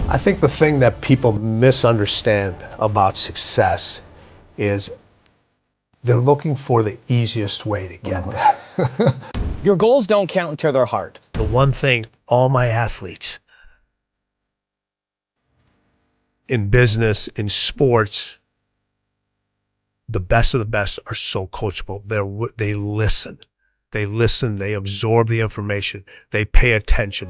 I think the thing that people misunderstand about success is they're looking for the easiest way to get there. Your goals don't count until they're hard. The one thing all my athletes in business, in sports, the best of the best are so coachable. They listen. They listen, they absorb the information, they pay attention.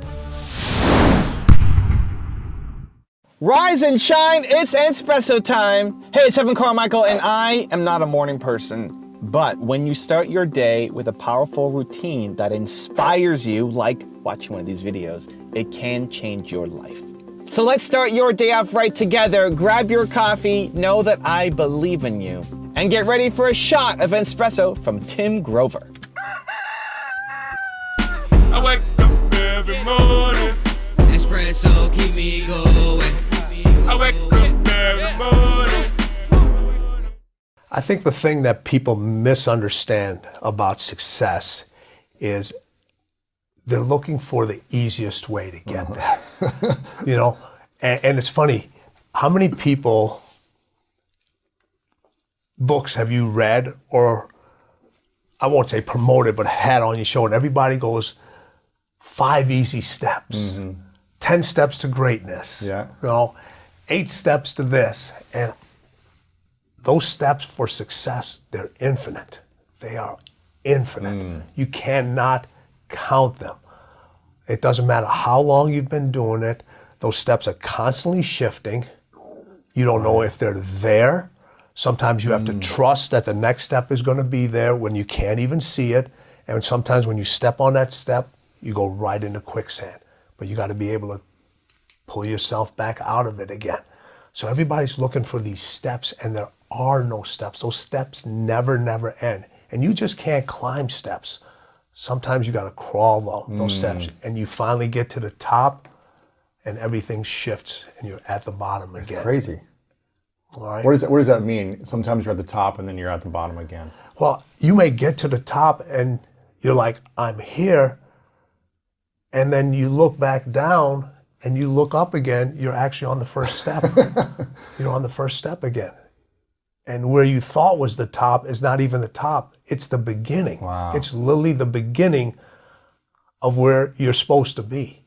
Rise and shine, it's espresso time. Hey, it's Evan Carmichael, and I am not a morning person. But when you start your day with a powerful routine that inspires you, like watching one of these videos, it can change your life. So let's start your day off right together. Grab your coffee, know that I believe in you, and get ready for a shot of espresso from Tim Grover. I wake up every morning. Espresso keep me going. I wake up every morning. I think the thing that people misunderstand about success is they're looking for the easiest way to get there. You know, and it's funny, how many books have you read, or I won't say promoted, but had on your show, and everybody goes, 5 easy steps, 10 steps to greatness, you know, 8 steps to this. And those steps for success, they're infinite. They are infinite. You cannot count them. It doesn't matter how long you've been doing it. Those steps are constantly shifting. You don't know if they're there. Sometimes you have to trust that the next step is going to be there when you can't even see it. And sometimes when you step on that step, you go right into quicksand. But you got to be able to pull yourself back out of it again. So everybody's looking for these steps, and there are no steps. Those steps never end. And you just can't climb steps. Sometimes you got to crawl those steps, and you finally get to the top, and everything shifts, and you're at the bottom again. It's crazy. All right? What does that mean? Sometimes you're at the top, and then you're at the bottom again. Well, you may get to the top, and you're like, I'm here. And then you look back down and you look up again, you're actually on the first step. You're on the first step again. And where you thought was the top is not even the top. It's the beginning. Wow. It's literally the beginning of where you're supposed to be.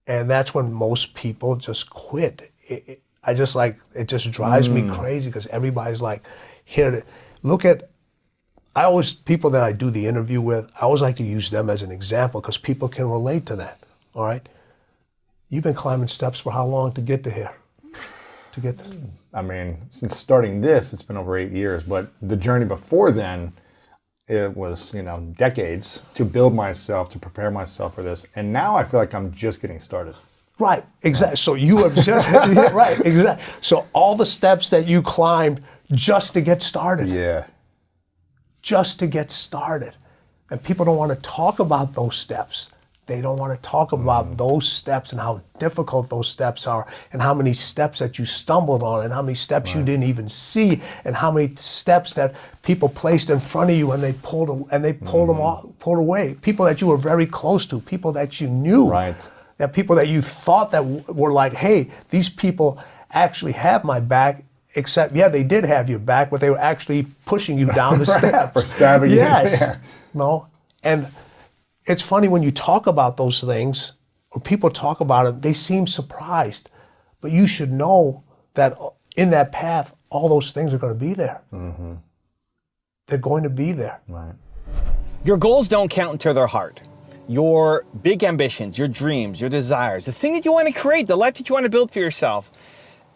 And that's when most people just quit. It just drives me crazy, because everybody's like, people that I do the interview with, I always like to use them as an example, because people can relate to that, all right? You've been climbing steps for how long to get to here? I mean, since starting this, it's been over 8 years, but the journey before then, it was, decades to build myself, to prepare myself for this. And now I feel like I'm just getting started. Right, exactly. So you have just, right, exactly. So all the steps that you climbed just to get started. Yeah. Just to get started. And people don't want to talk about those steps. They don't want to talk about those steps and how difficult those steps are, and how many steps that you stumbled on, and how many steps you didn't even see, and how many steps that people placed in front of you and they pulled away. People that you were very close to, people that you knew. Right. That people that you thought that were like, hey, these people actually have my back. Except, they did have your back, but they were actually pushing you down the steps. Or stabbing you. Yeah. No. And it's funny when you talk about those things, or people talk about them, they seem surprised. But you should know that in that path, all those things are going to be there. They're going to be there. Right. Your goals don't count until they're hard. Your big ambitions, your dreams, your desires, the thing that you want to create, the life that you want to build for yourself,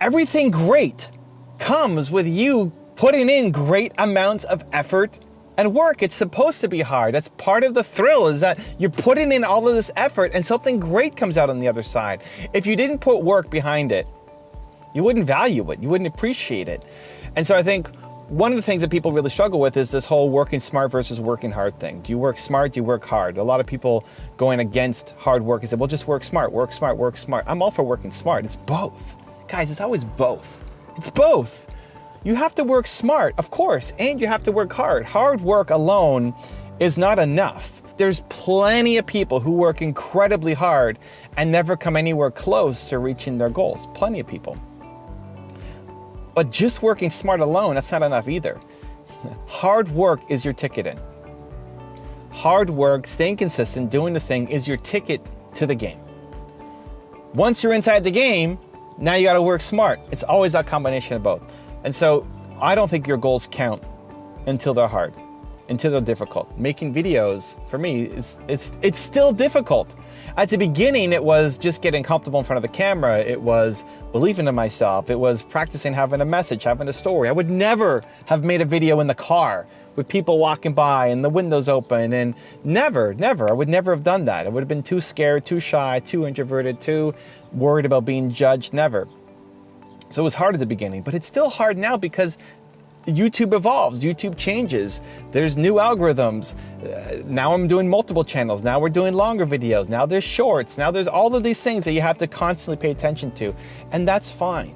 everything great comes with you putting in great amounts of effort and work. It's supposed to be hard. That's part of the thrill, is that you're putting in all of this effort and something great comes out on the other side. If you didn't put work behind it, you wouldn't value it. You wouldn't appreciate it. And so I think one of the things that people really struggle with is this whole working smart versus working hard thing. Do you work smart? Do you work hard? A lot of people going against hard work and say, well, just work smart, work smart, work smart. I'm all for working smart. It's both. Guys, it's always both. It's both. You have to work smart, of course, and you have to work hard. Hard work alone is not enough. There's plenty of people who work incredibly hard and never come anywhere close to reaching their goals. Plenty of people. But just working smart alone, that's not enough either. Hard work is your ticket in. Hard work, staying consistent, doing the thing is your ticket to the game. Once you're inside the game, now you got to work smart. It's always that combination of both. And so I don't think your goals count until they're hard, until they're difficult. Making videos, for me, it's still difficult. At the beginning, it was just getting comfortable in front of the camera. It was believing in myself. It was practicing having a message, having a story. I would never have made a video in the car with people walking by and the windows open, and never, I would never have done that. I would have been too scared, too shy, too introverted, too worried about being judged, never. So it was hard at the beginning, but it's still hard now because YouTube evolves, YouTube changes. There's new algorithms. Now I'm doing multiple channels. Now we're doing longer videos. Now there's shorts. Now there's all of these things that you have to constantly pay attention to. And that's fine.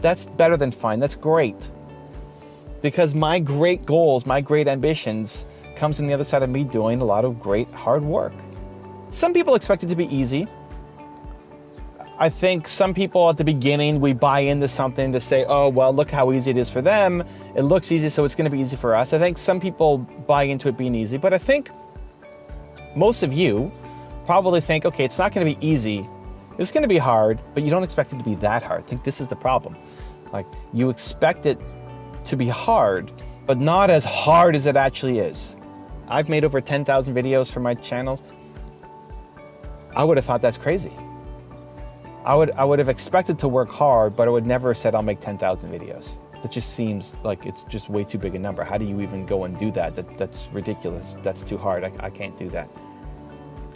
That's better than fine. That's great. Because my great goals, my great ambitions comes on the other side of me doing a lot of great hard work. Some people expect it to be easy. I think some people at the beginning, we buy into something to say, oh, well, look how easy it is for them. It looks easy, so it's going to be easy for us. I think some people buy into it being easy, but I think most of you probably think, okay, it's not going to be easy. It's going to be hard, but you don't expect it to be that hard. I think this is the problem. Like, you expect it to be hard, but not as hard as it actually is. I've made over 10,000 videos for my channels. I would have thought that's crazy. I would have expected to work hard, but I would never have said I'll make 10,000 videos. That just seems like it's just way too big a number. How do you even go and do that? That's ridiculous. That's too hard. I can't do that.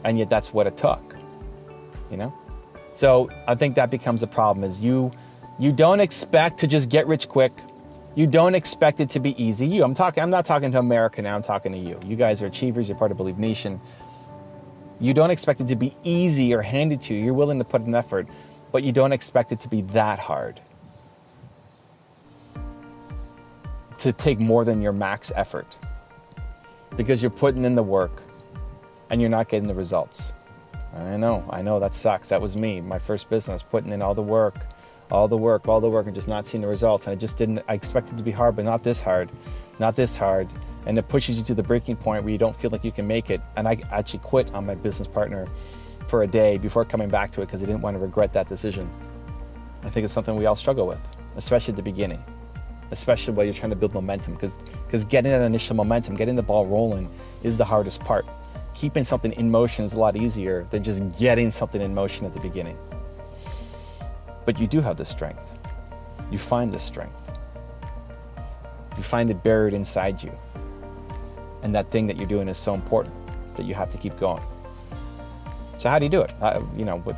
And yet that's what it took, you know? So I think that becomes a problem, is you don't expect to just get rich quick. You don't expect it to be easy. I'm not talking to America now, I'm talking to you. You guys are achievers, you're part of Believe Nation. You don't expect it to be easy or handed to you. You're willing to put an effort, but you don't expect it to be that hard. To take more than your max effort. Because you're putting in the work and you're not getting the results. I know, that sucks. That was me, my first business, putting in all the work, and just not seeing the results. And I expected it to be hard, but not this hard. And it pushes you to the breaking point where you don't feel like you can make it. And I actually quit on my business partner for a day before coming back to it because I didn't want to regret that decision. I think it's something we all struggle with, especially at the beginning, especially while you're trying to build momentum, because getting that initial momentum, getting the ball rolling is the hardest part. Keeping something in motion is a lot easier than just getting something in motion at the beginning. But you do have the strength. You find the strength. You find it buried inside you. And that thing that you're doing is so important that you have to keep going. So how do you do it?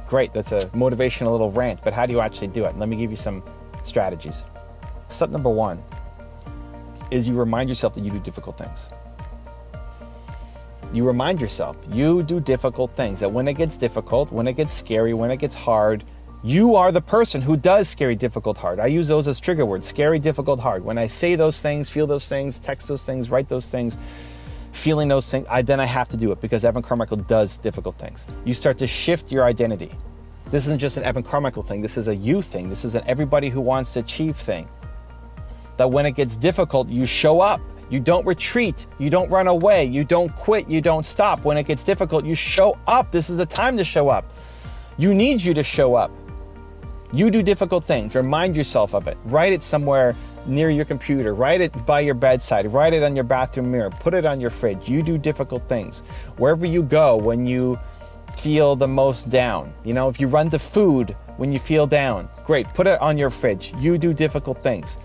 Great, that's a motivational little rant, but how do you actually do it? Let me give you some strategies. Step number 1 is you remind yourself that you do difficult things. You remind yourself you do difficult things, that when it gets difficult, when it gets scary, when it gets hard, you are the person who does scary, difficult, hard. I use those as trigger words, scary, difficult, hard. When I say those things, feel those things, text those things, write those things, feeling those things, then I have to do it because Evan Carmichael does difficult things. You start to shift your identity. This isn't just an Evan Carmichael thing. This is a you thing. This is an everybody who wants to achieve thing. That when it gets difficult, you show up. You don't retreat. You don't run away. You don't quit. You don't stop. When it gets difficult, you show up. This is the time to show up. You need you to show up. You do difficult things. Remind yourself of it. Write it somewhere near your computer. Write it by your bedside. Write it on your bathroom mirror. Put it on your fridge. You do difficult things. Wherever you go when you feel the most down. If you run to food when you feel down, great. Put it on your fridge. You do difficult things.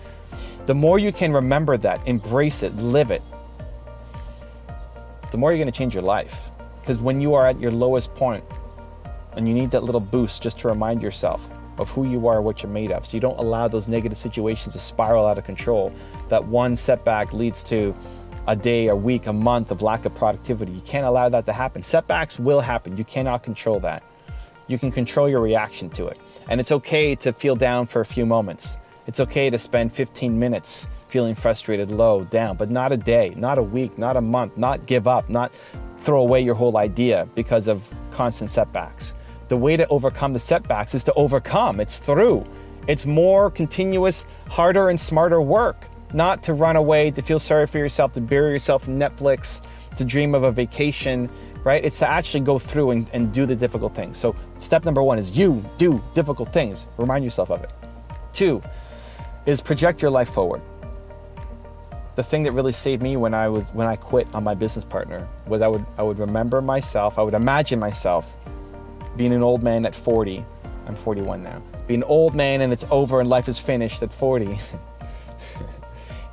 The more you can remember that, embrace it, live it, the more you're going to change your life. Because when you are at your lowest point and you need that little boost just to remind yourself of who you are, what you're made of, so you don't allow those negative situations to spiral out of control, that one setback leads to a day, a week, a month of lack of productivity. You can't allow that to happen. Setbacks will happen. You cannot control that. You can control your reaction to it. And it's okay to feel down for a few moments. It's okay to spend 15 minutes feeling frustrated, low, down, but not a day, not a week, not a month, not give up, not throw away your whole idea because of constant setbacks. The way to overcome the setbacks is to overcome. It's through. It's more continuous, harder and smarter work, not to run away, to feel sorry for yourself, to bury yourself in Netflix, to dream of a vacation, right? It's to actually go through and do the difficult things. So step number 1 is you do difficult things. Remind yourself of it. 2 is project your life forward. The thing that really saved me when I quit on my business partner was I would remember myself, I would imagine myself being an old man at 40. I'm 41 now. Be an old man and it's over and life is finished at 40.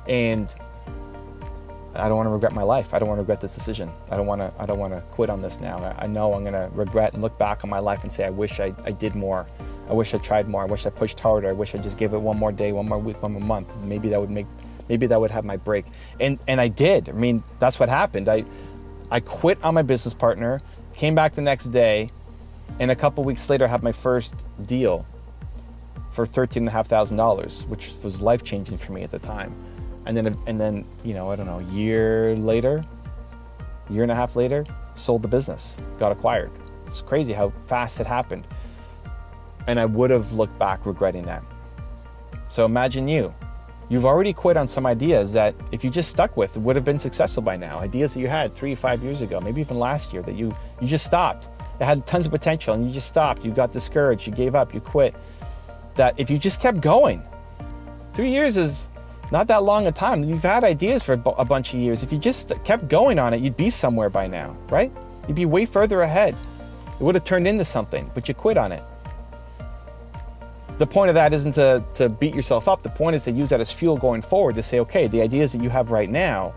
And I don't want to regret my life. I don't want to regret this decision. I don't want to quit on this now. I know I'm going to regret and look back on my life and say, I wish I did more. I wish I tried more. I wish I pushed harder. I wish I just gave it one more day, one more week, one more month. Maybe that would have my break. And I did. I mean, that's what happened. I quit on my business partner, came back the next day, and a couple weeks later I had my first deal for $13,500, which was life-changing for me at the time. And then, you know, I don't know, a year and a half later, sold the business, got acquired. It's crazy how fast it happened. And I would have looked back regretting that. So imagine you've already quit on some ideas that if you just stuck with, would have been successful by now. Ideas that you had 3-5 years ago, maybe even last year, that you just stopped. It had tons of potential and you just stopped. You got discouraged, you gave up, you quit. That if you just kept going, 3 years is not that long a time. You've had ideas for a bunch of years. If you just kept going on it, you'd be somewhere by now, right? You'd be way further ahead. It would have turned into something, but you quit on it. The point of that isn't to beat yourself up. The point is to use that as fuel going forward, to say, okay, the ideas that you have right now,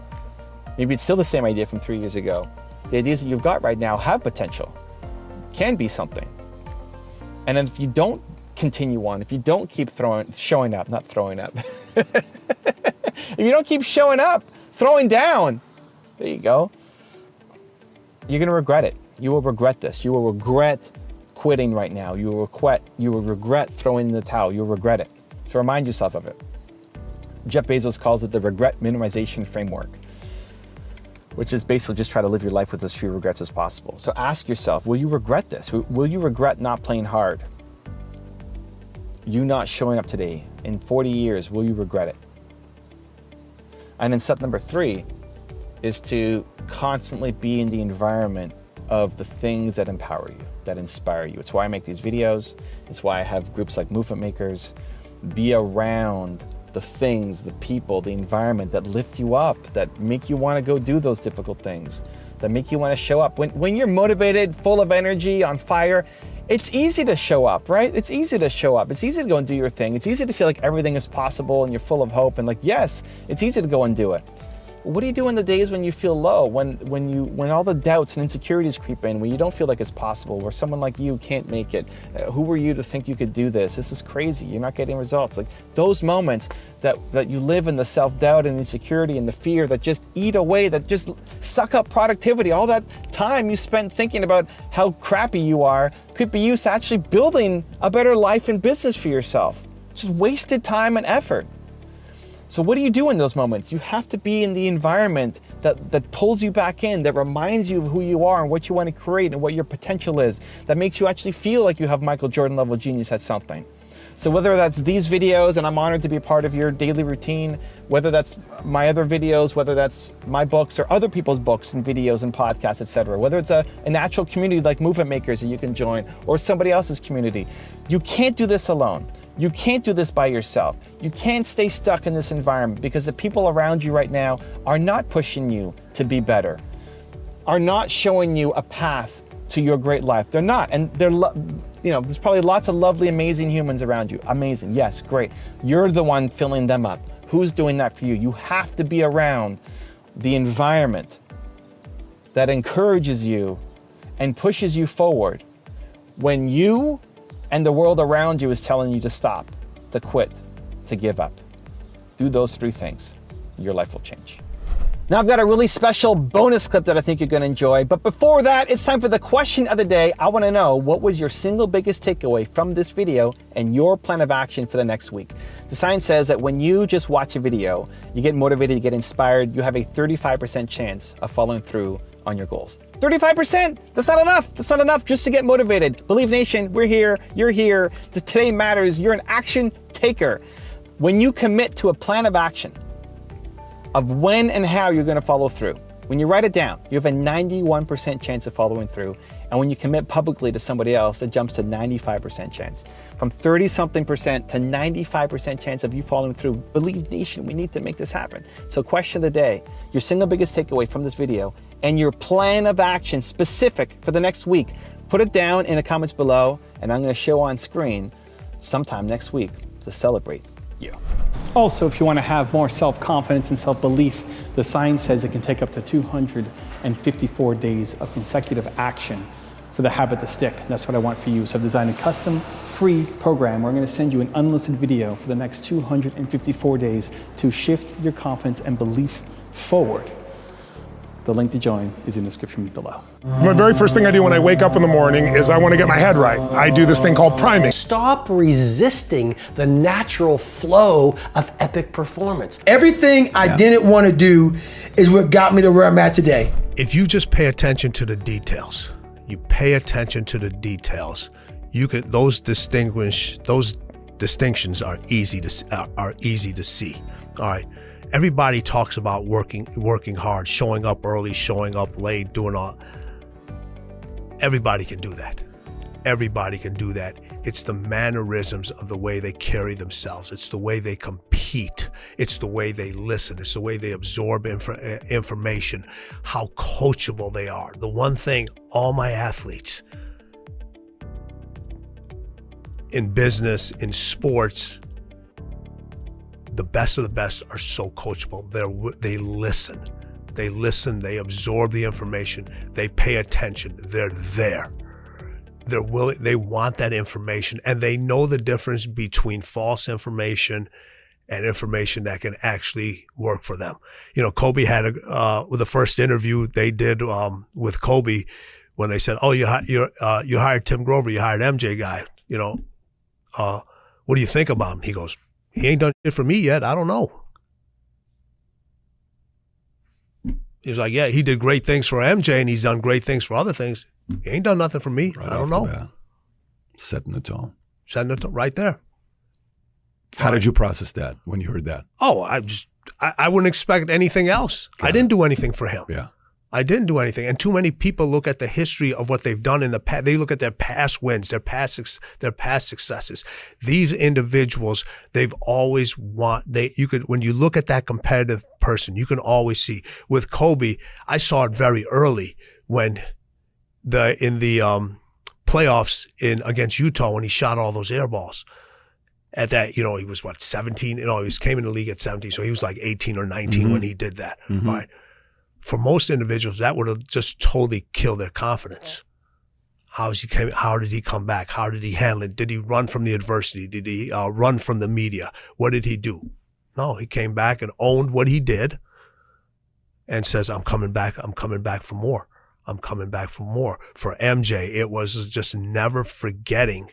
maybe it's still the same idea from 3 years ago. The ideas that you've got right now have potential, can be something. And then if you don't continue on, if you don't keep showing up, if you don't keep showing up, throwing down, there you go, you're going to regret it. You will regret this. You will regret quitting right now. You will regret throwing in the towel. You'll regret it. So remind yourself of it. Jeff Bezos calls it the regret minimization framework, which is basically just try to live your life with as few regrets as possible. So ask yourself, will you regret this? Will you regret not playing hard? You not showing up today? In 40 years, will you regret it? And then step number 3 is to constantly be in the environment of the things that empower you, that inspire you. It's why I make these videos. It's why I have groups like Movement Makers. Be around the things, the people, the environment that lift you up, that make you want to go do those difficult things, that make you want to show up. When you're motivated, full of energy, on fire, it's easy to show up, right? It's easy to show up. It's easy to go and do your thing. It's easy to feel like everything is possible and you're full of hope and like, yes, it's easy to go and do it. What do you do in the days when you feel low, when all the doubts and insecurities creep in, when you don't feel like it's possible, where someone like you can't make it? Who were you to think you could do this? This is crazy. You're not getting results. Like those moments that you live in the self-doubt and insecurity and the fear that just eat away, that just suck up productivity. All that time you spent thinking about how crappy you are could be used to actually building a better life and business for yourself. Just wasted time and effort. So what do you do in those moments? You have to be in the environment that pulls you back in, that reminds you of who you are and what you want to create and what your potential is, that makes you actually feel like you have Michael Jordan level genius at something. So whether that's these videos, and I'm honored to be a part of your daily routine, whether that's my other videos, whether that's my books or other people's books and videos and podcasts, etc., whether it's a natural community like Movement Makers that you can join or somebody else's community, you can't do this alone. You can't do this by yourself. You can't stay stuck in this environment because the people around you right now are not pushing you to be better, are not showing you a path to your great life. They're not. And there's probably lots of lovely, amazing humans around you. Amazing. Yes, great. You're the one filling them up. Who's doing that for you? You have to be around the environment that encourages you and pushes you forward when you and the world around you is telling you to stop, to quit, to give up. Do those 3 things. Your life will change. Now I've got a really special bonus clip that I think you're going to enjoy. But before that, it's time for the question of the day. I want to know, what was your single biggest takeaway from this video and your plan of action for the next week? The science says that when you just watch a video, you get motivated, you get inspired, you have a 35% chance of following through on your goals. 35%, that's not enough. That's not enough just to get motivated. Believe Nation, we're here, you're here. Today matters, you're an action taker. When you commit to a plan of action of when and how you're gonna follow through, when you write it down, you have a 91% chance of following through. And when you commit publicly to somebody else, it jumps to 95% chance. From 30-something% to 95% chance of you following through. Believe Nation, we need to make this happen. So question of the day, your single biggest takeaway from this video and your plan of action specific for the next week. Put it down in the comments below and I'm gonna show on screen sometime next week to celebrate you. Also, if you want to have more self-confidence and self-belief, the science says it can take up to 254 days of consecutive action for the habit to stick. That's what I want for you. So I've designed a custom free program where I'm going to send you an unlisted video for the next 254 days to shift your confidence and belief forward. The link to join is in the description below. My very first thing I do when I wake up in the morning is I want to get my head right. I do this thing called priming. Stop resisting the natural flow of epic performance. Everything I didn't want to do is what got me to where I'm at today. If you just pay attention to the details, you pay attention to the details, you can those distinctions are easy to see. All right. Everybody talks about working hard, showing up early, showing up late, doing all. Everybody can do that. Everybody can do that. It's the mannerisms of the way they carry themselves. It's the way they compete. It's the way they listen. It's the way they absorb information, how coachable they are. The one thing all my athletes in business, in sports, the best of the best are so coachable. They listen. They listen, they absorb the information, they pay attention, they're there. They're willing, they want that information, and they know the difference between false information and information that can actually work for them. You know, Kobe had with the first interview they did with Kobe, when they said, "Oh, you hired Tim Grover, you hired MJ guy. You know, what do you think about him?" He goes, "He ain't done shit for me yet. I don't know." He was like, "Yeah, he did great things for MJ, and he's done great things for other things. He ain't done nothing for me. Right, I don't know." That. Setting the tone. Setting the tone right there. How did you process that when you heard that? Oh, I wouldn't expect anything else. I didn't do anything for him. Yeah. I didn't do anything. And too many people look at the history of what they've done in the past. They look at their past wins, their past successes. These individuals, they've always when you look at that competitive person, you can always see. With Kobe, I saw it very early when in the playoffs against Utah, when he shot all those air balls. At that, you know, he was 17, you know, he came in the league at 17, so he was like 18 or 19 when he did that. All right. For most individuals, that would have just totally killed their confidence. How did he come back? How did he handle it? Did he run from the adversity? Did he run from the media? What did he do? No, he came back and owned what he did and says, "I'm coming back for more. I'm coming back for more." For MJ, it was just never forgetting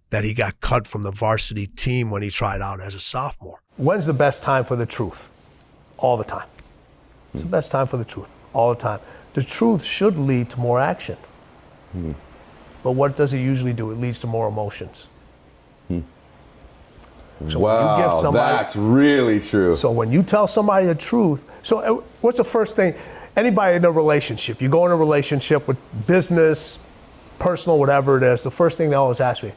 that he got cut from the varsity team when he tried out as a sophomore. When's the best time for the truth? All the time. It's the best time for the truth, all the time. The truth should lead to more action. But what does it usually do? It leads to more emotions. So wow, when you give somebody, that's really true. So when you tell somebody the truth, so what's the first thing? Anybody in a relationship, you go in a relationship with business, personal, whatever it is, the first thing they always ask me,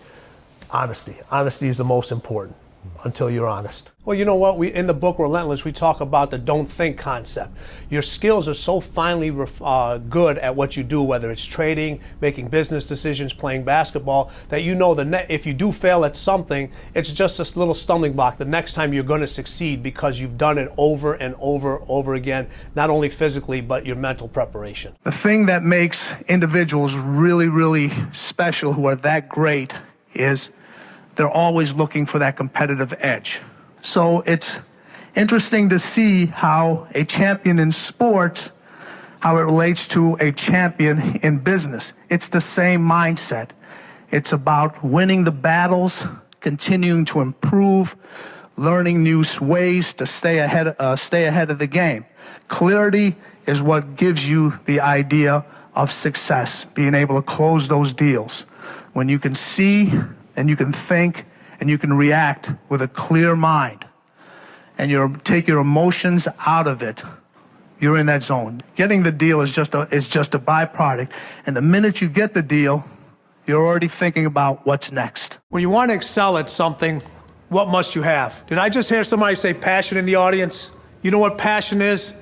honesty. Honesty is the most important until you're honest. Well, you know what? In the book Relentless, we talk about the don't think concept. Your skills are so finely good at what you do, whether it's trading, making business decisions, playing basketball, that you know if you do fail at something, it's just this little stumbling block. The next time you're going to succeed because you've done it over and over again, not only physically, but your mental preparation. The thing that makes individuals really, really special who are that great is they're always looking for that competitive edge. So it's interesting to see how a champion in sports, how it relates to a champion in business. It's the same mindset. It's about winning the battles, continuing to improve, learning new ways to stay ahead of the game. Clarity is what gives you the idea of success, being able to close those deals. When you can see and you can think and you can react with a clear mind and you take your emotions out of it, you're in that zone. Getting the deal is just a byproduct. And the minute you get the deal, you're already thinking about what's next. When you want to excel at something, what must you have? Did I just hear somebody say passion in the audience? You know what passion is?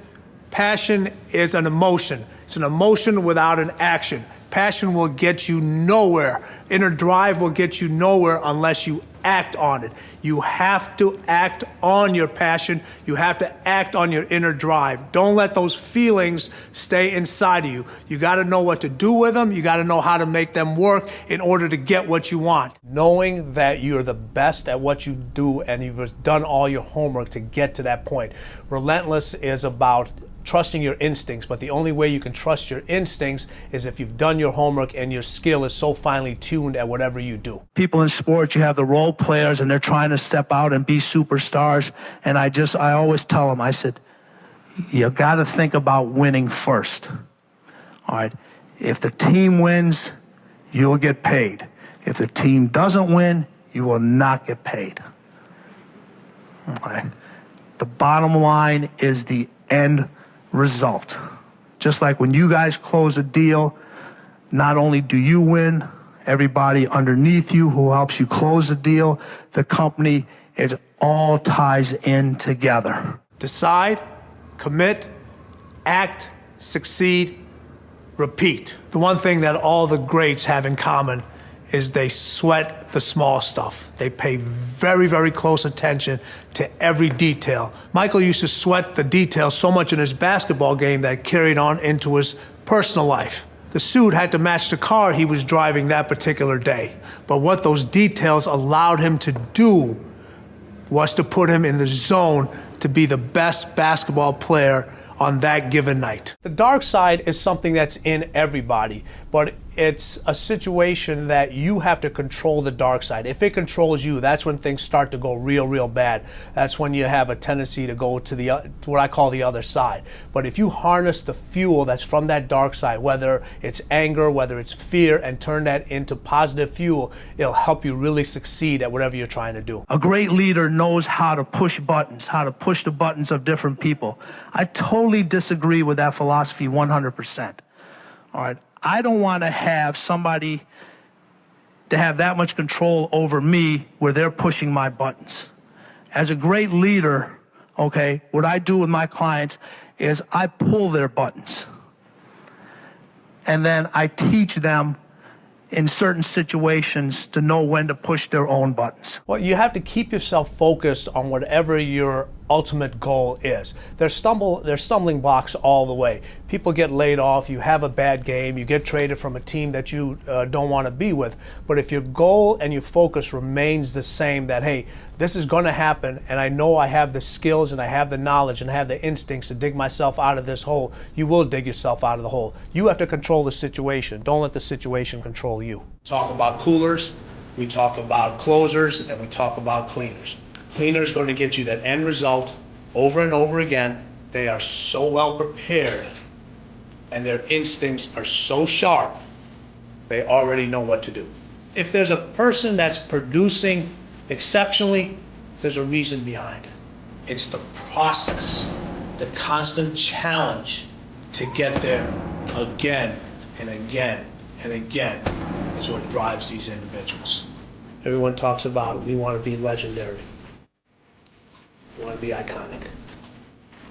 Passion is an emotion. It's an emotion without an action. Passion will get you nowhere. Inner drive will get you nowhere unless you act on it. You have to act on your passion. You have to act on your inner drive. Don't let those feelings stay inside of you. You got to know what to do with them. You got to know how to make them work in order to get what you want. Knowing that you're the best at what you do and you've done all your homework to get to that point. Relentless is about trusting your instincts, but the only way you can trust your instincts is if you've done your homework and your skill is so finely tuned at whatever you do. People in sports, you have the role players and they're trying to step out and be superstars, and I always tell them, I said, you got to think about winning first. All right, if the team wins, you'll get paid. If the team doesn't win, you will not get paid. All right. The bottom line is the end result. Just like when you guys close a deal, not only do you win, everybody underneath you who helps you close the deal, the company, it all ties in together. Decide, commit, act, succeed, repeat. The one thing that all the greats have in common is they sweat the small stuff. They pay very, very close attention to every detail. Michael used to sweat the details so much in his basketball game that it carried on into his personal life. The suit had to match the car he was driving that particular day. But what those details allowed him to do was to put him in the zone to be the best basketball player on that given night. The dark side is something that's in everybody, but it's a situation that you have to control the dark side. If it controls you, that's when things start to go real, real bad. That's when you have a tendency to go to what I call the other side. But if you harness the fuel that's from that dark side, whether it's anger, whether it's fear, and turn that into positive fuel, it'll help you really succeed at whatever you're trying to do. A great leader knows how to push buttons, how to push the buttons of different people. I totally disagree with that philosophy 100%. All right. I don't want to have somebody to have that much control over me where they're pushing my buttons. As a great leader, okay, what I do with my clients is I pull their buttons. And then I teach them in certain situations to know when to push their own buttons. Well, you have to keep yourself focused on whatever your ultimate goal is. There's stumbling blocks all the way. People get laid off, you have a bad game, you get traded from a team that you don't want to be with. But if your goal and your focus remains the same, that, hey, this is going to happen, and I know I have the skills and I have the knowledge and I have the instincts to dig myself out of this hole, you will dig yourself out of the hole. You have to control the situation. Don't let the situation control you. Talk about coolers, we talk about closers, and we talk about cleaners. Cleaner is going to get you that end result over and over again. They are so well prepared and their instincts are so sharp, they already know what to do. If there's a person that's producing exceptionally, there's a reason behind it. It's the process, the constant challenge to get there again and again and again is what drives these individuals. Everyone talks about we want to be legendary. You want to be iconic.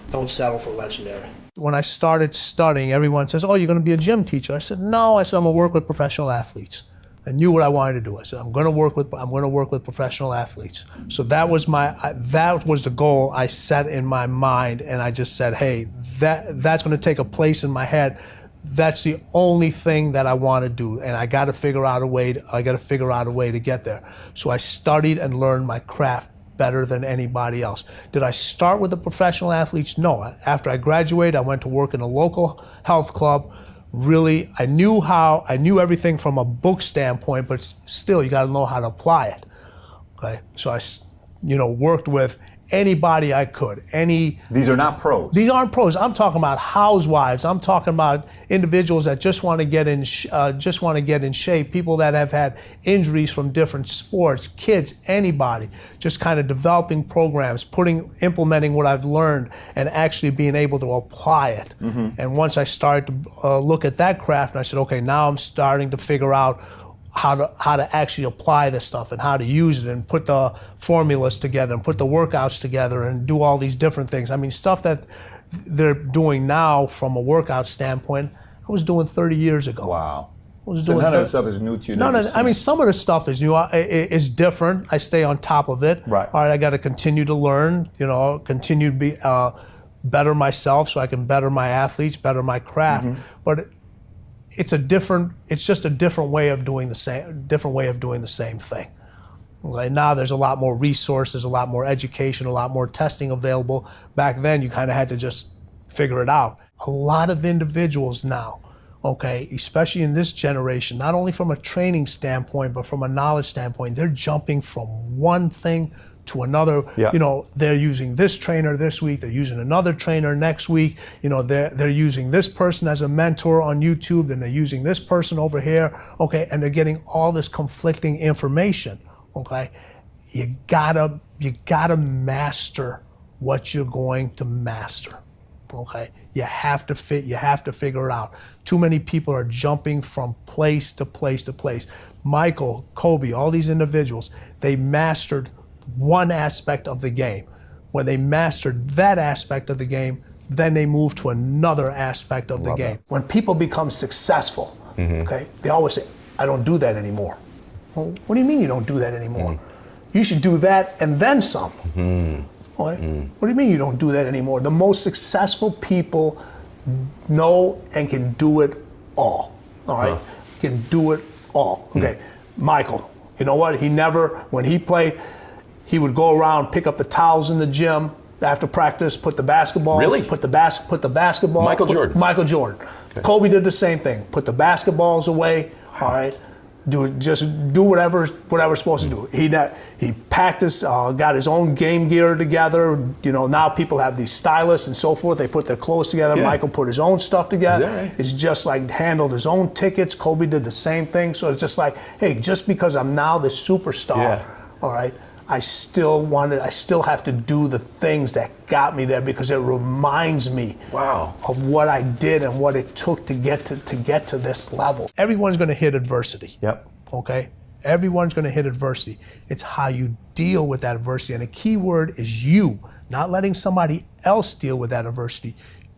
Don't settle for legendary. When I started studying, everyone says, oh, you're going to be a gym teacher. I said, no. I said, I'm going to work with professional athletes. I knew what I wanted to do. I said, I'm going to work with professional athletes. So that was the goal I set in my mind, and I just said, hey, that's going to take a place in my head. That's the only thing that I want to do, and I got to figure out a way to get there. So I studied and learned my craft better than anybody else. Did I start with the professional athletes? No. After I graduated, I went to work in a local health club. Really, I knew everything from a book standpoint, but still, you got to know how to apply it. Okay, so I, worked with anybody I could. These are not pros. These aren't pros. I'm talking about housewives. I'm talking about individuals that just want to get in shape. People that have had injuries from different sports, kids, anybody. Just kind of developing programs, implementing what I've learned, and actually being able to apply it. And once I started to look at that craft, I said, okay, now I'm starting to figure out how to actually apply this stuff and how to use it and put the formulas together and put the workouts together and do all these different things. I mean, stuff that they're doing now from a workout standpoint, I was doing 30 years ago. Wow. I was So doing none of this stuff is new to you. I mean, some of the stuff is new. It's different. I stay on top of it. Right. All right, I got to continue to learn, continue to be better myself so I can better my athletes, better my craft. But it's just a different way of doing the same thing. Okay, now there's a lot more resources, a lot more education, a lot more testing available. Back then, you kind of had to just figure it out. A lot of individuals now, okay, especially in this generation, not only from a training standpoint, but from a knowledge standpoint, they're jumping from one thing to another. Yeah. They're using this trainer this week, they're using another trainer next week, they're using this person as a mentor on YouTube, then they're using this person over here, okay, and they're getting all this conflicting information, okay? You gotta master what you're going to master, okay? You have to figure it out. Too many people are jumping from place to place to place. Michael, Kobe, all these individuals, they mastered one aspect of the game. When they mastered that aspect of the game, then they move to another aspect of the game. When people become successful, okay, they always say, I don't do that anymore. Well, what do you mean you don't do that anymore? You should do that and then some. What do you mean you don't do that anymore? The most successful people know and can do it all right? Can do it all. Okay, Michael, you know what? When he played, he would go around, pick up the towels in the gym after practice, put the basketballs. Really? Put the basketball. Michael Jordan. Okay. Kobe did the same thing. Put the basketballs away. All right. Do whatever's supposed to do. He practiced, got his own game gear together. Now people have these stylists and so forth. They put their clothes together. Yeah. Michael put his own stuff together. Is that right? It's just like handled his own tickets. Kobe did the same thing. So it's just like, hey, just because I'm now the superstar, all right, I still have to do the things that got me there because it reminds me of what I did and what it took to get to this level. Everyone's going to hit adversity. Yep. Okay? Everyone's going to hit adversity. It's how you deal with that adversity. And the key word is you, not letting somebody else deal with that adversity.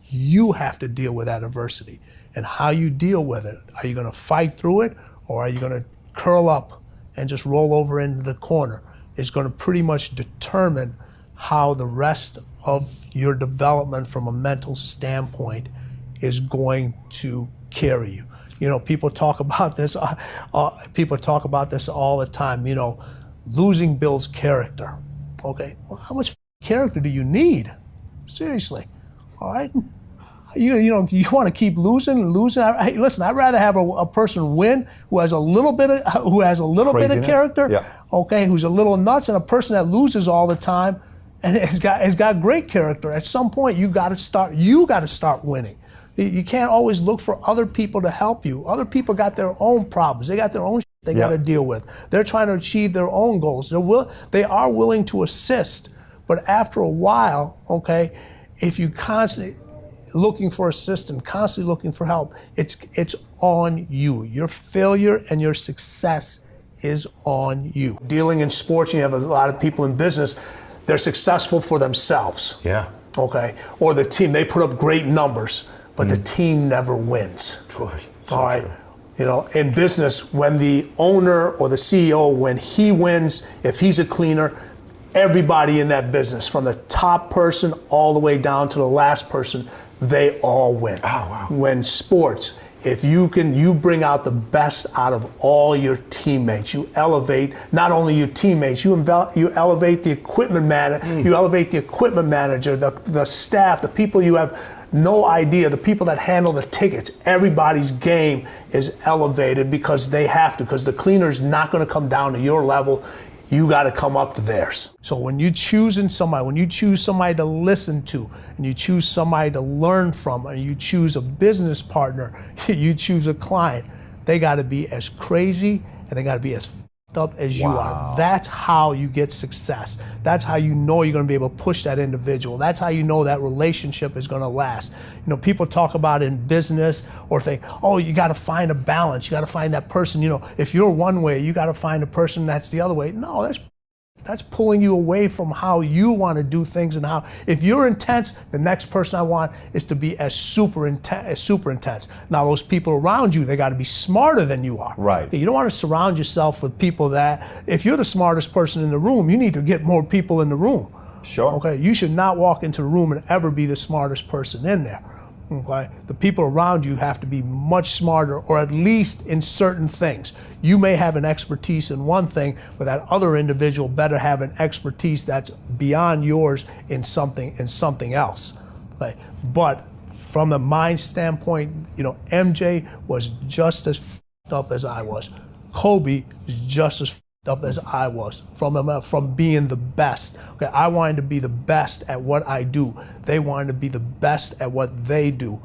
You have to deal with that adversity. And how you deal with it. Are you going to fight through it, or are you going to curl up and just roll over into the corner? Is going to pretty much determine how the rest of your development from a mental standpoint is going to carry you. People talk about this. People talk about this all the time. Losing builds character. Okay, well, how much character do you need? Seriously, all right. You want to keep losing. Hey, listen, I'd rather have a person win who has a little bit of character, okay, who's a little nuts, and a person that loses all the time and has got great character. At some point, you got to start winning. You can't always look for other people to help you. Other people got their own problems. They got their own shit they got to deal with. They're trying to achieve their own goals. They are willing to assist, but after a while, okay, if you constantly looking for assistance, constantly looking for help, it's on you. Your failure and your success is on you. Dealing in sports, you have a lot of people in business, they're successful for themselves. Yeah. Okay. Or the team, they put up great numbers, but the team never wins. All right. In business, when the owner or the CEO, when he wins, if he's a cleaner, everybody in that business, from the top person all the way down to the last person, they all win. Oh, wow. When sports, if you bring out the best out of all your teammates. You elevate not only your teammates, you elevate the equipment manager, you elevate the equipment manager, the staff, the people you have no idea, the people that handle the tickets. Everybody's game is elevated because they have to, because the cleaner's not going to come down to your level. you got to come up to theirs. So when you choose somebody to listen to, and you choose somebody to learn from, and you choose a business partner, you choose a client, they got to be as crazy and they got to be as f***ed up as you are. That's how you get success. That's how you know you're going to be able to push that individual. That's how you know that relationship is going to last. You know, people talk about in business or think, oh, you got to find a balance. You got to find that person. You know, if you're one way, you got to find a person that's the other way. No, that's pulling you away from how you want to do things, and how, if you're intense, the next person I want is to be as super intense. Now, those people around you, they got to be smarter than you are. Right. You don't want to surround yourself with people that, if you're the smartest person in the room, you need to get more people in the room. Sure. Okay. You should not walk into the room and ever be the smartest person in there. Okay. The people around you have to be much smarter, or at least in certain things. You may have an expertise in one thing, but that other individual better have an expertise that's beyond yours in something else. Okay. But from the mind standpoint, you know, MJ was just as f***ed up as I was. Kobe is just as f***ed up as I was from being the best. Okay, I wanted to be the best at what I do. They wanted to be the best at what they do.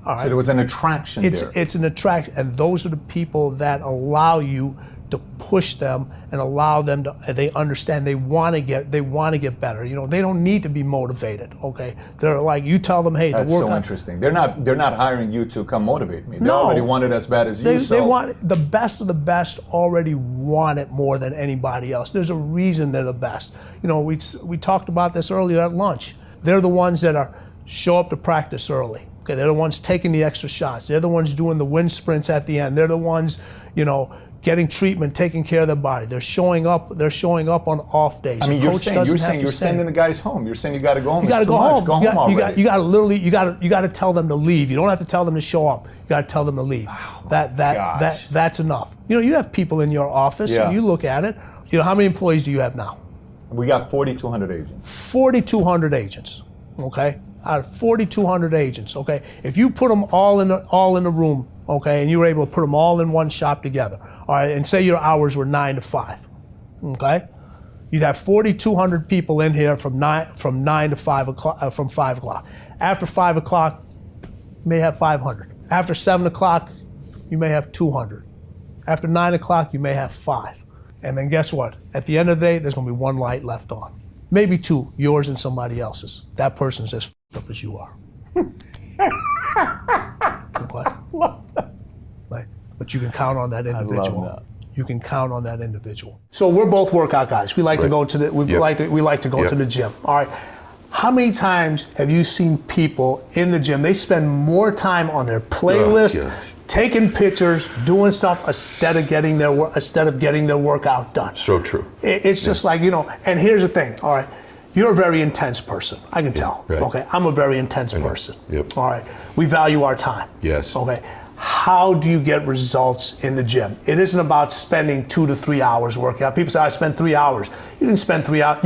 All right. So there was an attraction there. It's an attraction, and those are the people that allow you to push them and allow them to. They understand they want to get better. You know, they don't need to be motivated. Okay, they're like, you tell them, hey, that's the work. so interesting. They're not hiring you to come motivate me. They already want it as bad as you. They want the best of the best. Already want it more than anybody else. There's a reason they're the best. You know, we talked about this earlier at lunch. They're the ones that show up to practice early. Okay, they're the ones taking the extra shots. They're the ones doing the wind sprints at the end. They're the ones, you know, getting treatment, taking care of their body. They're showing up on off days. I mean, you're sending the guys home. You're saying you got to go home. You got to go home. Go home already. You got to tell them to leave. You don't have to tell them to show up. You got to tell them to leave. That's enough. You know, you have people in your office, and you look at it. You know, how many employees do you have now? We got 4,200 agents. 4,200 agents. Okay, out of 4,200 agents. Okay, if you put them all in the room, okay, and you were able to put them all in one shop together, all right, and say your hours were 9 to 5, okay, you'd have 4,200 people in here from 9 to 5 o'clock, from 5 o'clock. After 5 o'clock, you may have 500. After 7 o'clock, you may have 200. After 9 o'clock, you may have 5. And then guess what? At the end of the day, there's going to be one light left on. Maybe 2, yours and somebody else's. That person's as f***ed up as you are. Okay? Right. But you can count on that individual. I love that. You can count on that individual. So we're both workout guys. We like to go to the we like to go to the gym. All right. How many times have you seen people in the gym? They spend more time on their playlist, taking pictures, doing stuff instead of getting their workout done. So true. It's just like, you know. And here's the thing. All right. You're a very intense person. I can tell. Right. Okay. I'm a very intense person. Yep. All right. We value our time. Yes. Okay. How do you get results in the gym? It isn't about spending 2 to 3 hours working out. People say, I spent 3 hours. You didn't spend 3 hours.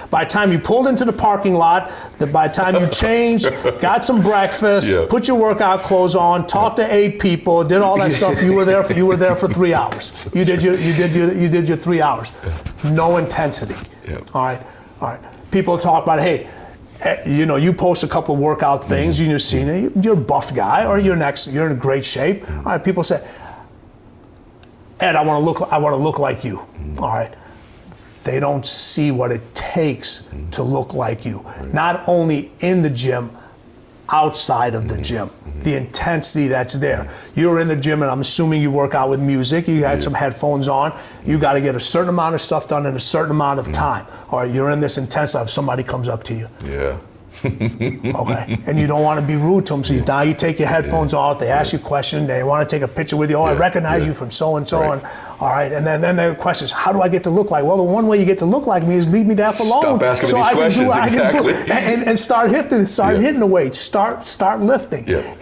By the time you pulled into the parking lot, by the time you changed, got some breakfast, put your workout clothes on, talked to 8 people, did all that stuff, you were there for 3 hours. You did your 3 hours. No intensity. All right. People talk about, hey, you know, you post a couple of workout things, you're seeing it, you're a buff guy, or you're in great shape. All right, people say, Ed, I want to look like you. All right. They don't see what it takes to look like you. Not only in the gym, outside of the gym. The intensity that's there. You're in the gym, and I'm assuming you work out with music. You had some headphones on. You got to get a certain amount of stuff done in a certain amount of time. All right, you're in this intense life. Somebody comes up to you. Yeah. Okay, and you don't want to be rude to them, so now you take your headphones off. They ask you a question. They want to take a picture with you. Oh, I recognize you from so and so. And all right, and then the question is, how do I get to look like? Well, the one way you get to look like me is leave me there for long. Stop asking me these questions. And start hitting the weight. Start lifting. Yeah.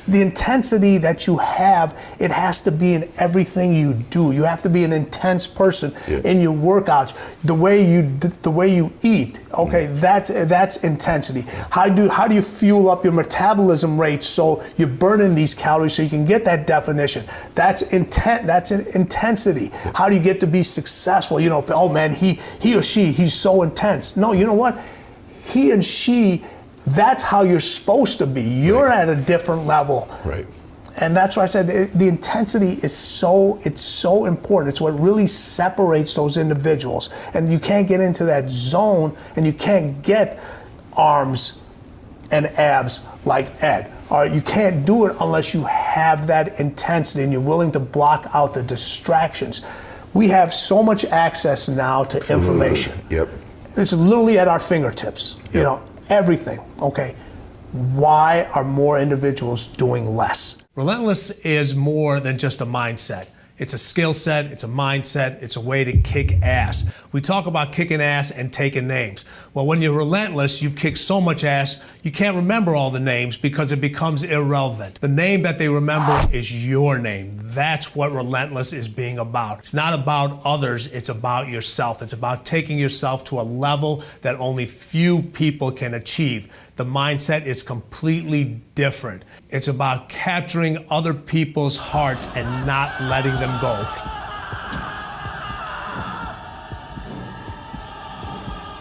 the intensity that you have, it has to be in everything you do. You have to be an intense person in your workouts, the way you eat. Okay, that's intensity. How do you fuel up your metabolism rate so you're burning these calories so you can get that definition? That's intent. That's an intensity. How do you get to be successful? You know, oh man, he or she, he's so intense. No, you know what? He and she, that's how you're supposed to be. You're at a different level. Right. And that's why I said the intensity is so important. It's what really separates those individuals. And you can't get into that zone and you can't get arms and abs like Ed. You can't do it unless you have that intensity and you're willing to block out the distractions. We have so much access now to information. Yep. It's literally at our fingertips. You know, everything, okay? Why are more individuals doing less? Relentless is more than just a mindset. It's a skill set, it's a mindset, it's a way to kick ass. We talk about kicking ass and taking names. Well, when you're relentless, you've kicked so much ass, you can't remember all the names because it becomes irrelevant. The name that they remember is your name. That's what relentless is being about. It's not about others, it's about yourself. It's about taking yourself to a level that only few people can achieve. The mindset is completely different. It's about capturing other people's hearts and not letting them go.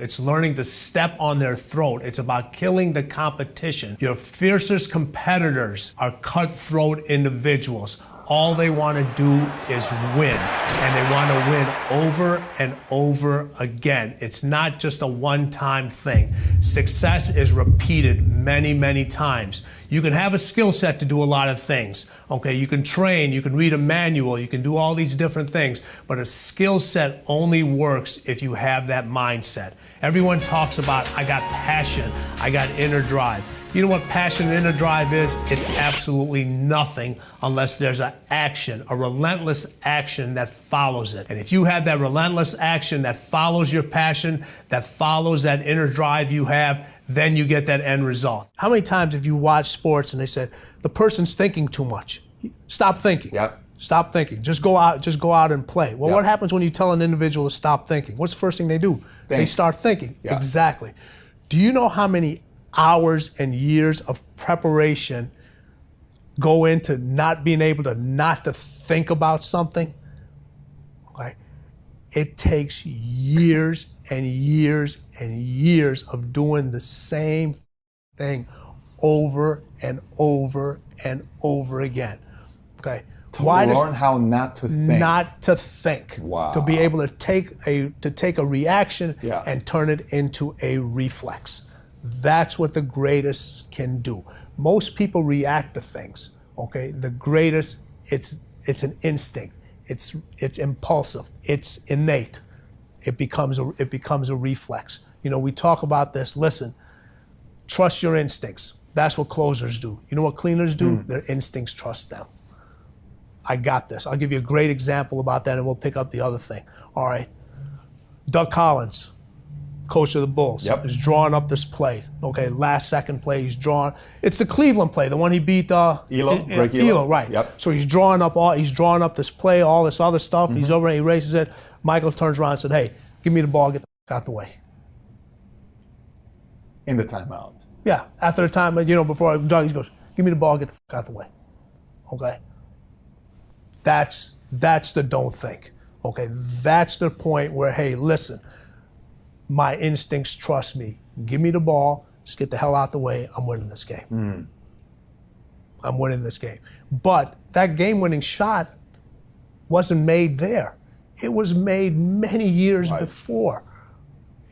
It's learning to step on their throat. It's about killing the competition. Your fiercest competitors are cutthroat individuals. All they want to do is win, and they want to win over and over again. It's not just a one-time thing. Success is repeated many, many times. You can have a skill set to do a lot of things. Okay, you can train, you can read a manual, you can do all these different things, but a skill set only works if you have that mindset. Everyone talks about, I got passion, I got inner drive. You know what passion and inner drive is? It's absolutely nothing unless there's an action, a relentless action that follows it. And if you have that relentless action that follows your passion, that follows that inner drive you have, then you get that end result. How many times have you watched sports and they said, the person's thinking too much? Stop thinking. Yep. Stop thinking. Just go out and play. Well, Yep. what happens when you tell an individual to stop thinking? What's the first thing they do? They start thinking. Yeah. Exactly. Do you know how many hours and years of preparation go into not being able to not to think about something? Okay. It takes years and years and years of doing the same thing over and over and over again. Okay. To learn how not to think. Not to think. Wow. To be able to take a reaction Yeah. and turn it into a reflex. That's what the greatest can do. Most people react to things, okay? The greatest, it's an instinct. It's impulsive. It's innate. It becomes a reflex. You know, we talk about this. Listen, trust your instincts. That's what closers do. You know what cleaners do? Their instincts trust them. I got this. I'll give you a great example about that and we'll pick up the other thing. All right. Doug Collins, coach of the Bulls, is drawing up this play. Okay, last second play, he's drawing. It's the Cleveland play, the one he beat Elo, right? Yep. So he's drawing up this play, all this other stuff. He's over, he races it. Michael turns around and said, "Hey, give me the ball, get the f out the way." In the timeout. Yeah, after the time, you know, before Doug, he goes, "Give me the ball, get the f out the way." Okay. That's the don't think. Okay, that's the point where, hey, listen. My instincts trust me. Give me the ball. Just get the hell out the way. I'm winning this game. I'm winning this game. But that game-winning shot wasn't made there. It was made many years before.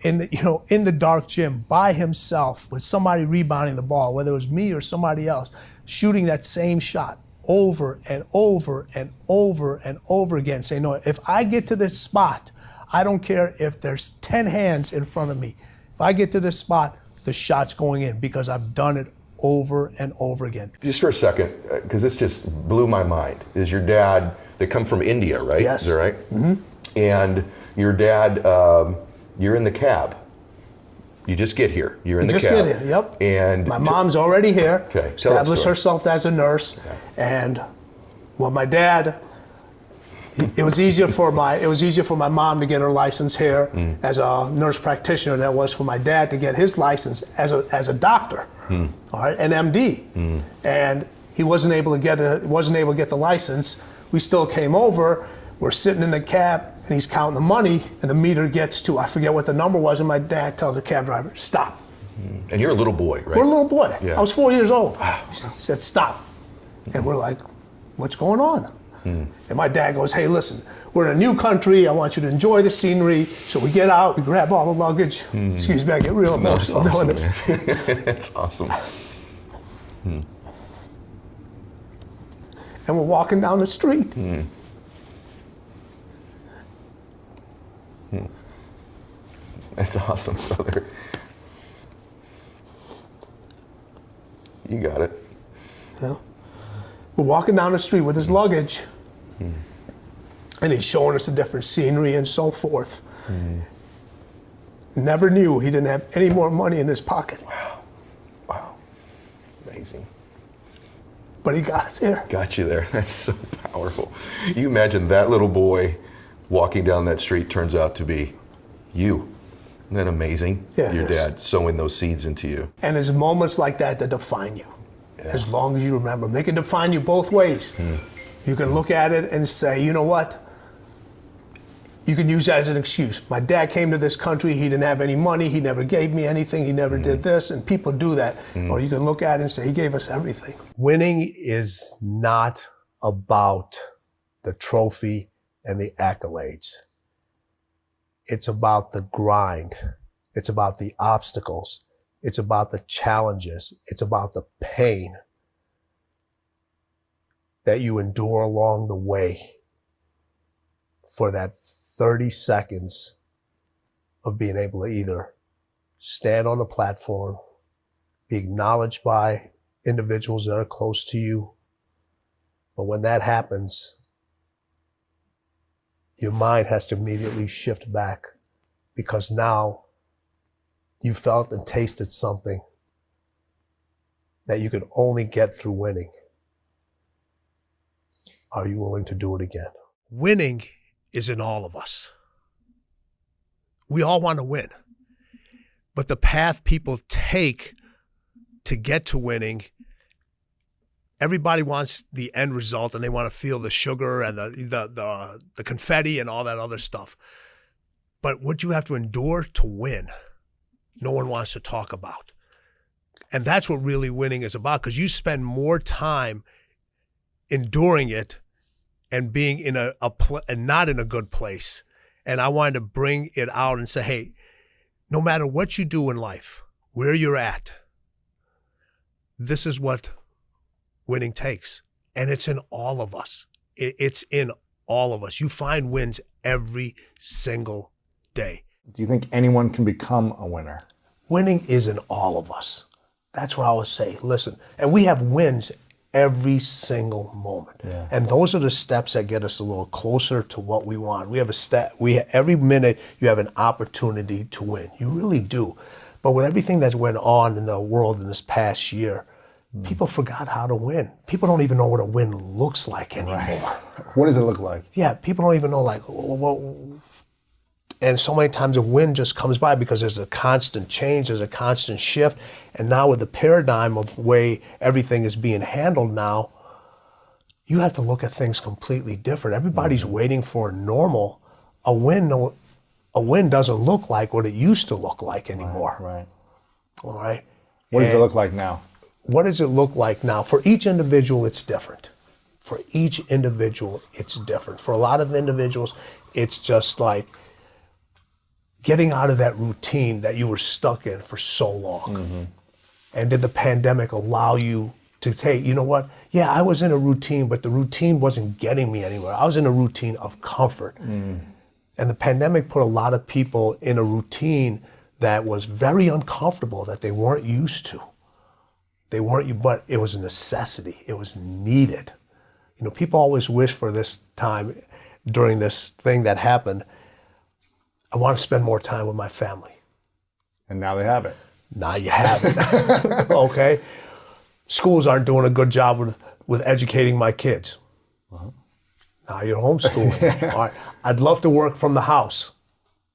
In the dark gym, by himself, with somebody rebounding the ball, whether it was me or somebody else, shooting that same shot over and over and over and over again, saying, no, if I get to this spot, I don't care if there's 10 hands in front of me. If I get to this spot, the shot's going in because I've done it over and over again. Just for a second, because this just blew my mind. Is your dad, they come from India, right? Yes. Is that right? Mm-hmm. And your dad, you're in the cab. You just get here. You're in the Just cab. get here, yep. And my mom's already here, Okay, tell that established story. herself as a nurse, and well, my dad. It was easier for my mom to get her license here as a nurse practitioner than it was for my dad to get his license as a doctor, all right, an MD, and he wasn't able to get the license. We still came over. We're sitting in the cab, and he's counting the money, and the meter gets to, I forget what the number was, and my dad tells the cab driver, stop. And you're a little boy, right? We're a little boy. Yeah. I was 4 years old. He said, stop. And we're like, what's going on? And my dad goes, hey, listen, we're in a new country. I want you to enjoy the scenery. So we get out, we grab all the luggage. Excuse me, I get real emotional doing this. That's awesome. And we're walking down the street. That's awesome, brother. You got it. Yeah. We're walking down the street with his luggage. And he's showing us the different scenery and so forth. Never knew he didn't have any more money in his pocket. Wow. Amazing. But he got us here. Got you there. That's so powerful. You imagine that little boy walking down that street turns out to be you. Isn't that amazing? Yeah, Your it is. dad sowing those seeds into you. And there's moments like that that define you. As long as you remember them. They can define you both ways. You can look at it and say, you know what? You can use that as an excuse. My dad came to this country, he didn't have any money, he never gave me anything, he never did this, and people do that. Or you can look at it and say, he gave us everything. Winning is not about the trophy and the accolades. It's about the grind. It's about the obstacles. It's about the challenges. It's about the pain that you endure along the way for that 30 seconds of being able to either stand on a platform, be acknowledged by individuals that are close to you. But when that happens, your mind has to immediately shift back because now you felt and tasted something that you could only get through winning. Are you willing to do it again? Winning is in all of us. We all want to win. But the path people take to get to winning, everybody wants the end result and they want to feel the sugar and the confetti and all that other stuff. But what you have to endure to win, no one wants to talk about. And that's what really winning is about, because you spend more time enduring it and being in and not in a good place. And I wanted to bring it out and say, hey, no matter what you do in life, where you're at, this is what winning takes. And it's in all of us. It's in all of us. You find wins every single day. Do you think anyone can become a winner? Winning is in all of us. That's what I always say. Listen, and we have wins every single moment. Yeah. And those are the steps that get us a little closer to what we want. We have a step. Every minute you have an opportunity to win. You really do. But with everything that's went on in the world in this past year, people forgot how to win. People don't even know what a win looks like anymore. Right. What does it look like? Yeah, people don't even know, like, and so many times a win just comes by because there's a constant change, there's a constant shift. And now with the paradigm of the way everything is being handled now, you have to look at things completely different. Everybody's waiting for a normal. A win doesn't look like what it used to look like anymore. Right. All right. What does it look like now? What does it look like now? For each individual, it's different. For each individual, it's different. For a lot of individuals, it's just like getting out of that routine that you were stuck in for so long. And did the pandemic allow you to take, you know what? Yeah, I was in a routine, but the routine wasn't getting me anywhere. I was in a routine of comfort. And the pandemic put a lot of people in a routine that was very uncomfortable, that they weren't used to. But it was a necessity. It was needed. You know, people always wish for this time during this thing that happened, I want to spend more time with my family. And now they have it. Now you have it. Okay? Schools aren't doing a good job with educating my kids. Now you're homeschooling. All right. I'd love to work from the house.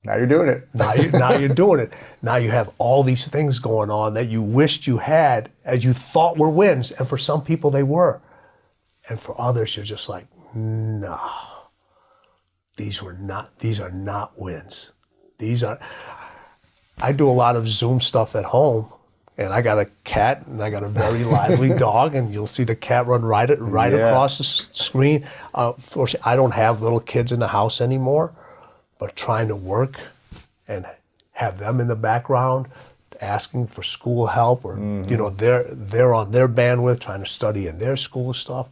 Now you're doing it. Now you're doing it. Now you have all these things going on that you wished you had, as you thought were wins, and for some people they were. And for others, you're just like, no, these are not wins. I do a lot of Zoom stuff at home, and I got a cat, and I got a very lively dog, and you'll see the cat run right across the screen. Fortunately, I don't have little kids in the house anymore, but trying to work and have them in the background, asking for school help, or they're on their bandwidth, trying to study in their school stuff,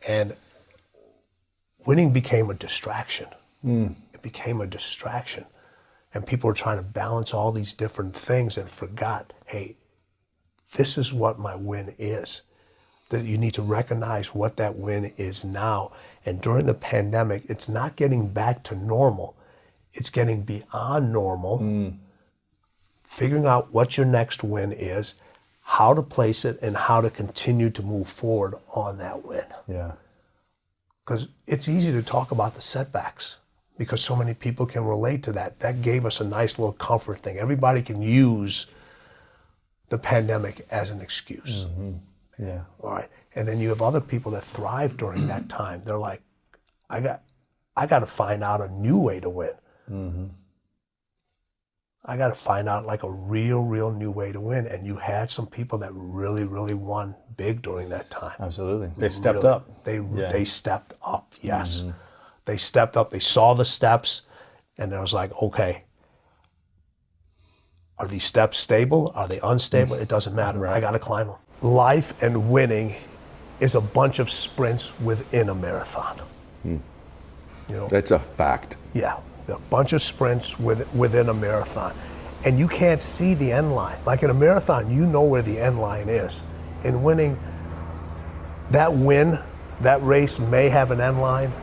and winning became a distraction. It became a distraction. And people were trying to balance all these different things and forgot, hey, this is what my win is. That you need to recognize what that win is now. And during the pandemic, it's not getting back to normal. It's getting beyond normal, figuring out what your next win is, how to place it, and how to continue to move forward on that win. Yeah. Because it's easy to talk about the setbacks, because so many people can relate to that. That gave us a nice little comfort thing. Everybody can use the pandemic as an excuse. Yeah. All right. And then you have other people that thrive during that time. They're like, I got to find out a new way to win. I got to find out like a real new way to win. And you had some people that really won big during that time. Absolutely. They stepped up. They stepped up, yes. They stepped up, they saw the steps, and it was like, okay, are these steps stable? Are they unstable? It doesn't matter. I got to climb them. Life and winning is a bunch of sprints within a marathon. That's a fact. Yeah, a bunch of sprints within a marathon. And you can't see the end line. Like in a marathon, you know where the end line is. In winning, that race may have an end line,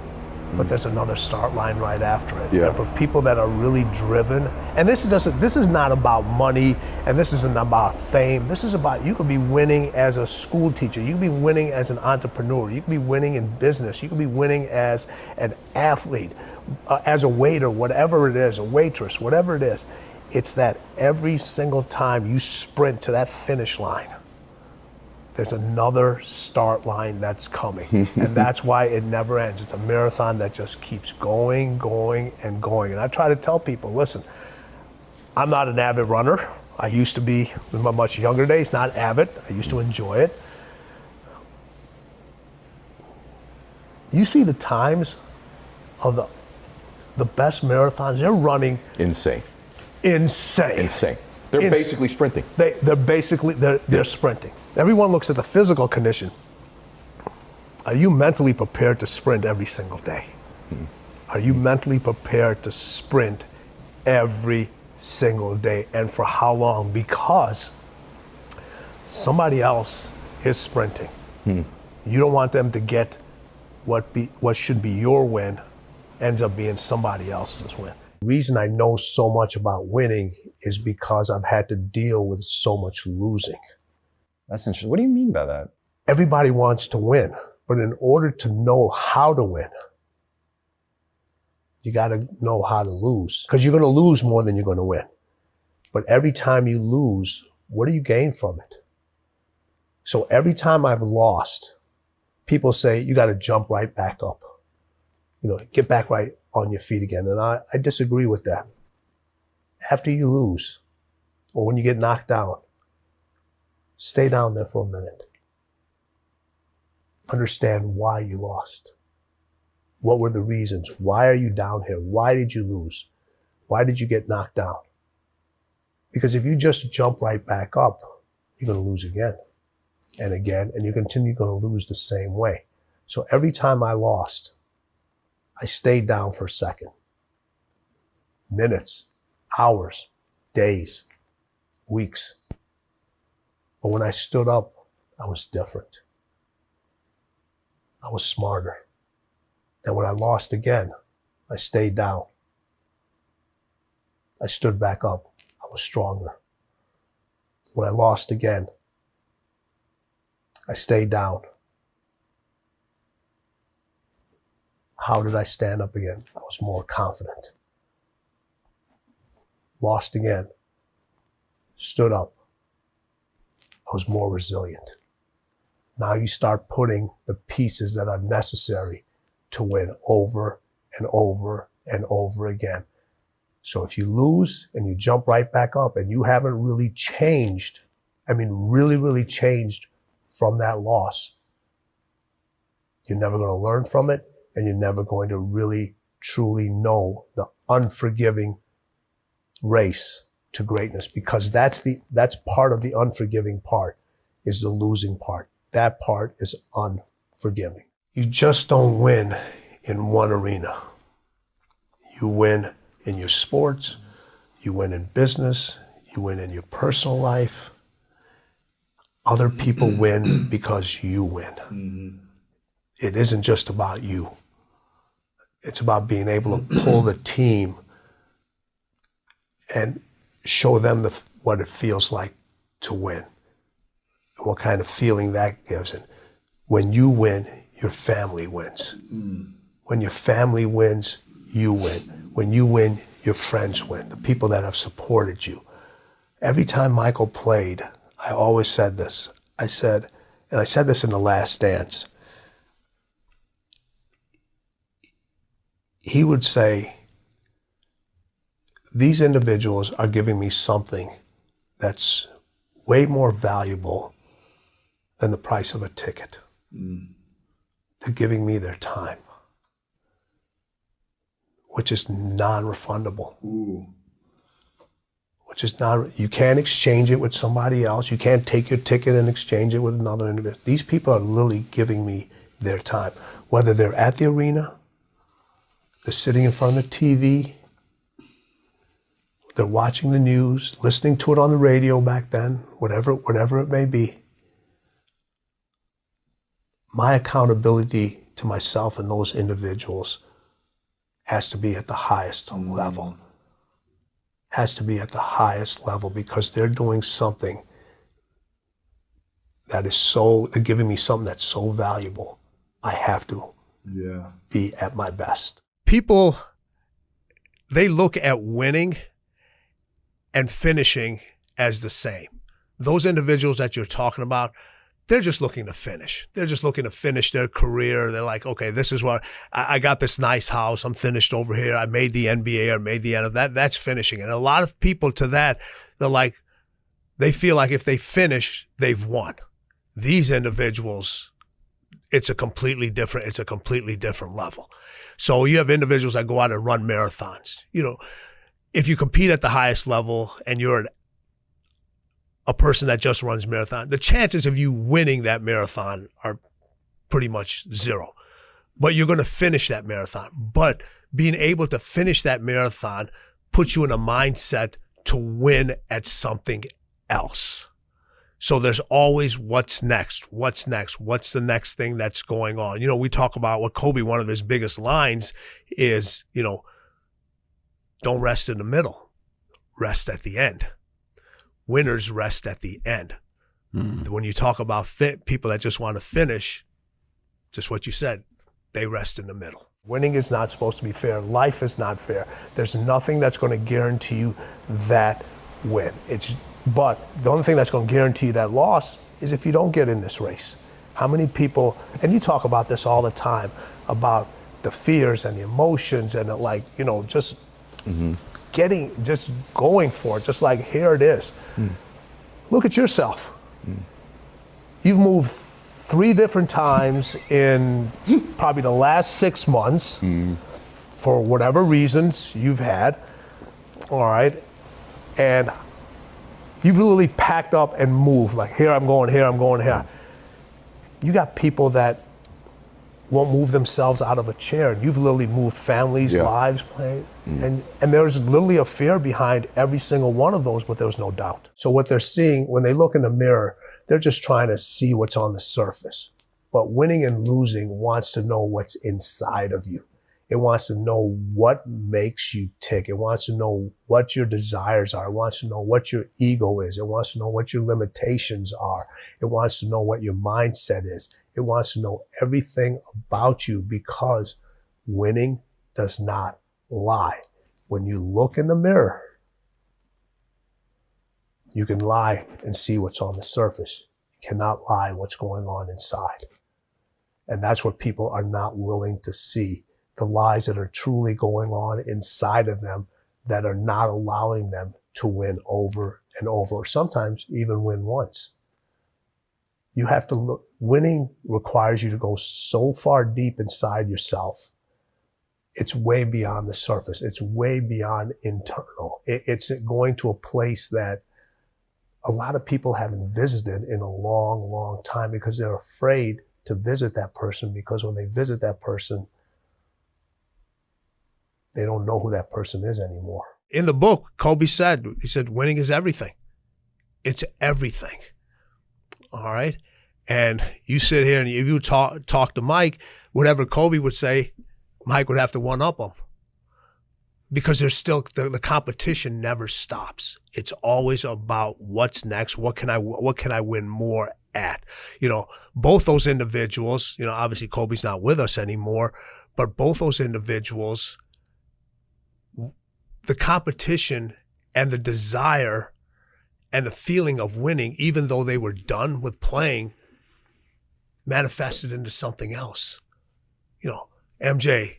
but there's another start line right after it. Yeah. And for people that are really driven, and this is not about money, and this isn't about fame. This is about, you could be winning as a school teacher, you could be winning as an entrepreneur, you could be winning in business, you could be winning as an athlete, as a waiter, whatever it is, a waitress, whatever it is. It's that every single time you sprint to that finish line, there's another start line that's coming. And that's why it never ends. It's a marathon that just keeps going. And I try to tell people, listen, I'm not an avid runner. I used to be, in my much younger days, not avid. I used to enjoy it. You see the times of the best marathons, they're running Insane. They're Basically sprinting. They're sprinting. Everyone looks at the physical condition. Are you mentally prepared to sprint every single day? Are you mentally prepared to sprint every single day? And for how long? Because somebody else is sprinting. You don't want them to get what should be your win ends up being somebody else's win. The reason I know so much about winning is because I've had to deal with so much losing. That's interesting. What do you mean by that? Everybody wants to win, but in order to know how to win, you got to know how to lose, because you're going to lose more than you're going to win. But every time you lose, what do you gain from it? So every time I've lost, people say, you got to jump right back up. Get back right on your feet again. And I disagree with that. After you lose, or when you get knocked down, stay down there for a minute. Understand why you lost. What were the reasons? Why are you down here? Why did you lose? Why did you get knocked down? Because if you just jump right back up, you're going to lose again and again, and you continue going to lose the same way. So every time I lost, I stayed down for a second. Minutes, hours, days, weeks. But when I stood up, I was different. I was smarter. And when I lost again, I stayed down. I stood back up. I was stronger. When I lost again, I stayed down. How did I stand up again? I was more confident. Lost again, stood up. I was more resilient. Now you start putting the pieces that are necessary to win over and over and over again. So if you lose and you jump right back up and you haven't really changed, really changed from that loss, you're never going to learn from it, and you're never going to really, truly know the unforgiving race to greatness, because that's part of the unforgiving part, is the losing part. That part is unforgiving. You just don't win in one arena. You win in your sports, you win in business, you win in your personal life. Other people win because you win. Mm-hmm. It isn't just about you. It's about being able to pull the team and show them what it feels like to win, and what kind of feeling that gives. And when you win, your family wins. Mm. When your family wins, you win. When you win, your friends win, the people that have supported you. Every time Michael played, I always said this. I said this in The Last Dance. He would say, these individuals are giving me something that's way more valuable than the price of a ticket. Mm. They're giving me their time, which is non-refundable. Ooh. Which is you can't exchange it with somebody else. You can't take your ticket and exchange it with another individual. These people are literally giving me their time. Whether they're at the arena, they're sitting in front of the TV, they're watching the news, listening to it on the radio back then, whatever it may be. My accountability to myself and those individuals has to be at the highest level. Has to be at the highest level, because they're doing something they're giving me something that's so valuable. I have to be at my best. People, they look at winning and finishing as the same. Those individuals that you're talking about, they're just looking to finish. They're just looking to finish their career. They're like, okay, this is what, I got this nice house. I'm finished over here. I made the NBA or made the NFL. That's finishing. And a lot of people to that, they feel like if they finish, they've won. These individuals, it's a completely different level. So you have individuals that go out and run marathons. If you compete at the highest level and you're a person that just runs marathon, the chances of you winning that marathon are pretty much zero. But you're going to finish that marathon. But being able to finish that marathon puts you in a mindset to win at something else. So there's always what's next, what's the next thing that's going on. We talk about what Kobe, one of his biggest lines is, don't rest in the middle, rest at the end. Winners rest at the end. Mm. When you talk about people that just want to finish, just what you said, they rest in the middle. Winning is not supposed to be fair. Life is not fair. There's nothing that's going to guarantee you that win. But the only thing that's going to guarantee you that loss is if you don't get in this race. How many people, and you talk about this all the time, about the fears and the emotions and just just going for it, just like, here it is. Mm. Look at yourself. Mm. You've moved 3 different times in probably the last 6 months for whatever reasons you've had, all right? And you've literally packed up and moved, like, here I'm going, here. You got people that won't move themselves out of a chair. You've literally moved families, lives, and there's literally a fear behind every single one of those, but there's no doubt. So what they're seeing, when they look in the mirror, they're just trying to see what's on the surface. But winning and losing wants to know what's inside of you. It wants to know what makes you tick. It wants to know what your desires are. It wants to know what your ego is. It wants to know what your limitations are. It wants to know what your mindset is. It wants to know everything about you, because winning does not lie. When you look in the mirror, you can lie and see what's on the surface. You cannot lie what's going on inside. And that's what people are not willing to see. The lies that are truly going on inside of them that are not allowing them to win over and over, or sometimes even win once. You have to look. Winning requires you to go so far deep inside yourself. It's way beyond the surface. It's way beyond internal. It's going to a place that a lot of people haven't visited in a long, long time, because they're afraid to visit that person, because when they visit that person, they don't know who that person is anymore. In the book, Kobe said, he said, winning is everything. It's everything. All right? And you sit here and if you talk to Mike, whatever Kobe would say, Mike would have to one-up him. Because there's still, the competition never stops. It's always about what's next. What can I win more at? You know, both those individuals, you know, obviously Kobe's not with us anymore, but both those individuals, the competition and the desire and the feeling of winning, even though they were done with playing, manifested into something else. You know, MJ,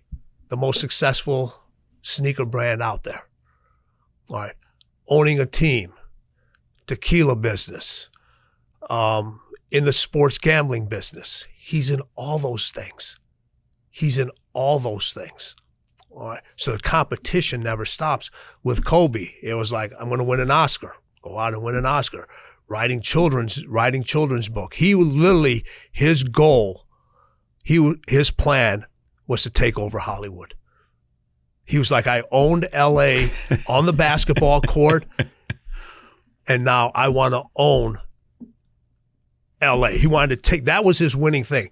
the most successful sneaker brand out there. All right. Owning a team, tequila business, in the sports gambling business. He's in all those things. He's in all those things. All right. So the competition never stops. With Kobe, it was like, I'm going to win an Oscar. Go out and win an Oscar. Writing children's book. He was literally, his goal, his plan was to take over Hollywood. He was like, I owned LA on the basketball court, and now I want to own LA. He wanted to take, that was his winning thing.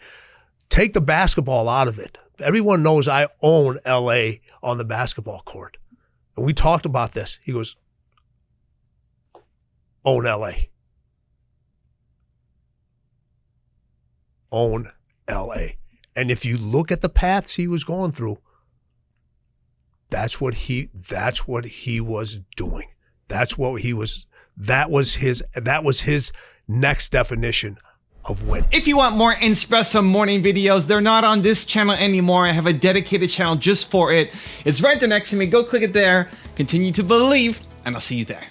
Take the basketball out of it. Everyone knows I own LA on the basketball court. And we talked about this. He goes, own LA. Own LA. And if you look at the paths he was going through, that's what he was doing. That was his next definition of win. If you want more Espresso morning videos, they're not on this channel anymore. I have a dedicated channel just for it. It's right there next to me. Go click it there. Continue to believe, and I'll see you there.